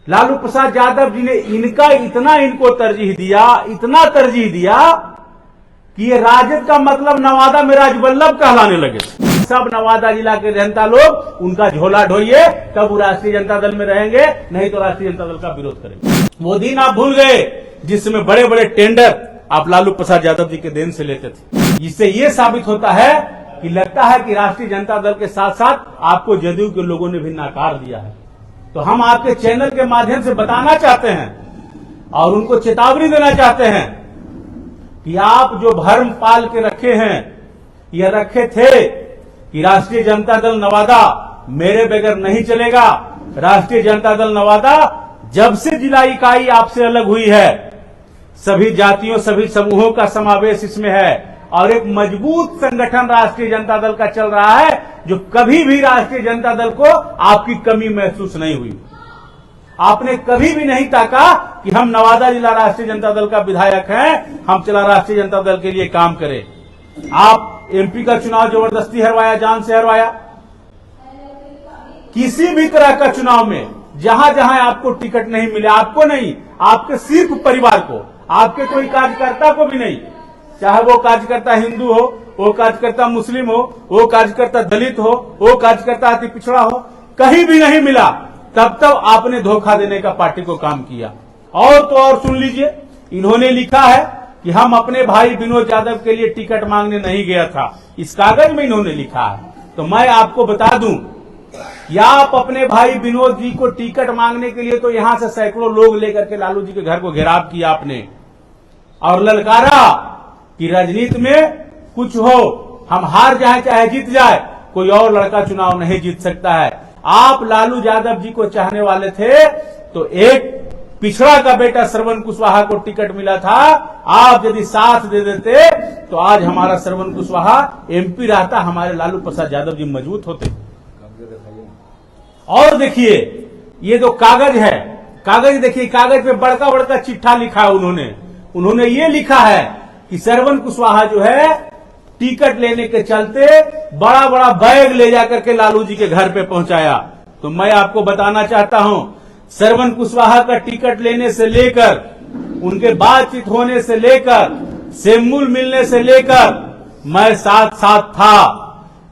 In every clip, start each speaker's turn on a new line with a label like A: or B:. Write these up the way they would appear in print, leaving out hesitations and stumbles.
A: लालू प्रसाद यादव जी ने इनको तरजीह दिया, इतना तरजीह दिया कि ये राजद का मतलब नवादा में राजवल्लभ कहलाने लगे। सब नवादा जिला के जनता लोग उनका झोला ढोइए, तब वो राष्ट्रीय जनता दल में रहेंगे, नहीं तो राष्ट्रीय जनता दल का विरोध करेंगे। वो दिन आप भूल गए जिसमें बड़े बड़े टेंडर आप लालू प्रसाद यादव जी के देन से लेते थे। इससे ये साबित होता है कि लगता है कि राष्ट्रीय जनता दल के साथ साथ आपको जदयू के लोगों ने भी नकार दिया है। तो हम आपके चैनल के माध्यम से बताना चाहते हैं और उनको चेतावनी देना चाहते हैं कि आप जो भ्रम पाल के रखे हैं या रखे थे कि राष्ट्रीय जनता दल नवादा मेरे बगैर नहीं चलेगा। राष्ट्रीय जनता दल नवादा जब से जिला इकाई आपसे अलग हुई है, सभी जातियों सभी समूहों का समावेश इसमें है और एक मजबूत संगठन राष्ट्रीय जनता दल का चल रहा है, जो कभी भी राष्ट्रीय जनता दल को आपकी कमी महसूस नहीं हुई। आपने कभी भी नहीं ताका कि हम नवादा जिला राष्ट्रीय जनता दल का विधायक हैं, हम चला राष्ट्रीय जनता दल के लिए काम करें। आप एमपी का चुनाव जबरदस्ती हरवाया, जान से हरवाया। किसी भी तरह का चुनाव में जहां जहां आपको टिकट नहीं मिले, आपको नहीं, आपके सिर्फ परिवार को, आपके कोई कार्यकर्ता को भी नहीं, चाहे वो कार्यकर्ता हिंदू हो, वो कार्यकर्ता मुस्लिम हो, वो कार्यकर्ता दलित हो, वो कार्यकर्ता अति पिछड़ा हो, कहीं भी नहीं मिला, तब तक आपने धोखा देने का पार्टी को काम किया। और तो और सुन लीजिए, इन्होंने लिखा है कि हम अपने भाई विनोद यादव के लिए टिकट मांगने नहीं गया था, इस कागज में इन्होंने लिखा है। तो मैं आपको बता दूं कि आप अपने भाई विनोद जी को टिकट मांगने के लिए तो यहां से सैकड़ों लोग लेकर के लालू जी के घर को घेराव किया आपने और ललकारा कि राजनीति में कुछ हो, हम हार जाए चाहे जीत जाए, कोई और लड़का चुनाव नहीं जीत सकता है। आप लालू यादव जी को चाहने वाले थे तो एक पिछड़ा का बेटा श्रवण कुशवाहा को टिकट मिला था, आप यदि साथ दे देते तो आज हमारा श्रवण कुशवाहा एमपी रहता, हमारे लालू प्रसाद यादव जी मजबूत होते। और देखिए ये जो कागज है, कागज देखिए, कागज पे बड़का बड़का चिट्ठा लिखा है उन्होंने ये लिखा है कि श्रवण कुशवाहा जो है टिकट लेने के चलते बड़ा बड़ा बैग ले जाकर के लालू जी के घर पे पहुंचाया। तो मैं आपको बताना चाहता हूं, श्रवण कुशवाहा का टिकट लेने से लेकर, उनके बातचीत होने से लेकर, सेमूल मिलने से लेकर मैं साथ साथ था।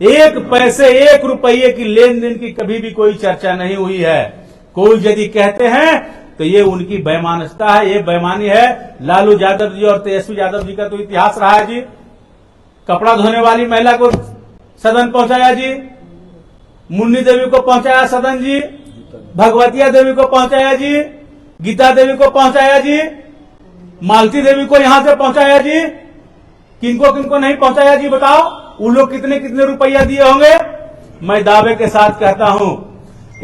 A: एक पैसे एक रुपये की लेन देन की कभी भी कोई चर्चा नहीं हुई है। कोई यदि कहते हैं तो ये उनकी बेईमानता है, ये बेईमानी है। लालू यादव जी और तेजस्वी यादव जी का तो इतिहास रहा है जी। कपड़ा धोने वाली महिला को सदन पहुंचाया जी, मुन्नी देवी को पहुंचाया सदन जी, भगवतिया देवी को पहुंचाया जी, गीता देवी को पहुंचाया जी, मालती देवी को यहां से पहुंचाया जी, किनको किनको नहीं पहुंचाया जी बताओ? उन लोग कितने कितने रुपया दिए होंगे? मैं दावे के साथ कहता हूं,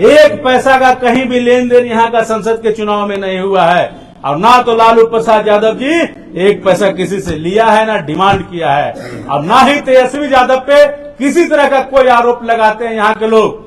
A: एक पैसा का कहीं भी लेन देन यहां का संसद के चुनाव में नहीं हुआ है। और ना तो लालू प्रसाद यादव जी एक पैसा किसी से लिया है, ना डिमांड किया है, और ना ही तेजस्वी यादव पे किसी तरह का कोई आरोप लगाते हैं यहाँ के लोग।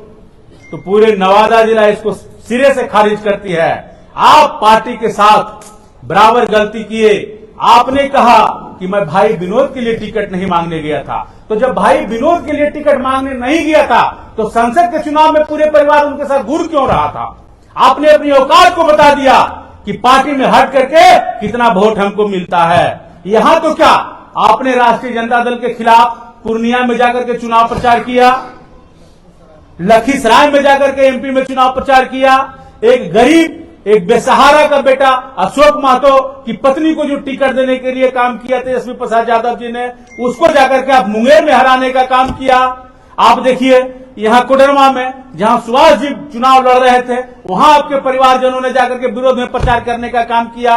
A: तो पूरे नवादा जिला इसको सिरे से खारिज करती है। आप पार्टी के साथ बराबर गलती किए। आपने कहा कि मैं भाई विनोद के लिए टिकट नहीं मांगने गया था, तो जब भाई विनोद के लिए टिकट मांगने नहीं गया था तो संसद के चुनाव में पूरे परिवार उनके साथ घूर क्यों रहा था? आपने अपनी औकात को बता दिया कि पार्टी में हट करके कितना वोट हमको मिलता है। यहां तो क्या आपने राष्ट्रीय जनता दल के खिलाफ पूर्णिया में जाकर के चुनाव प्रचार किया, लखीसराय में जाकर के एमपी में चुनाव प्रचार किया। एक गरीब, एक बेसहारा का बेटा अशोक महतो की पत्नी को जो टिकट देने के लिए काम किया तेजस्वी प्रसाद यादव जी ने, उसको जाकर के आप मुंगेर में हराने का काम किया। आप देखिए यहां कोडरमा में जहां सुभाष जी चुनाव लड़ रहे थे, वहां आपके परिवारजनों ने जाकर के विरोध में प्रचार करने का काम किया।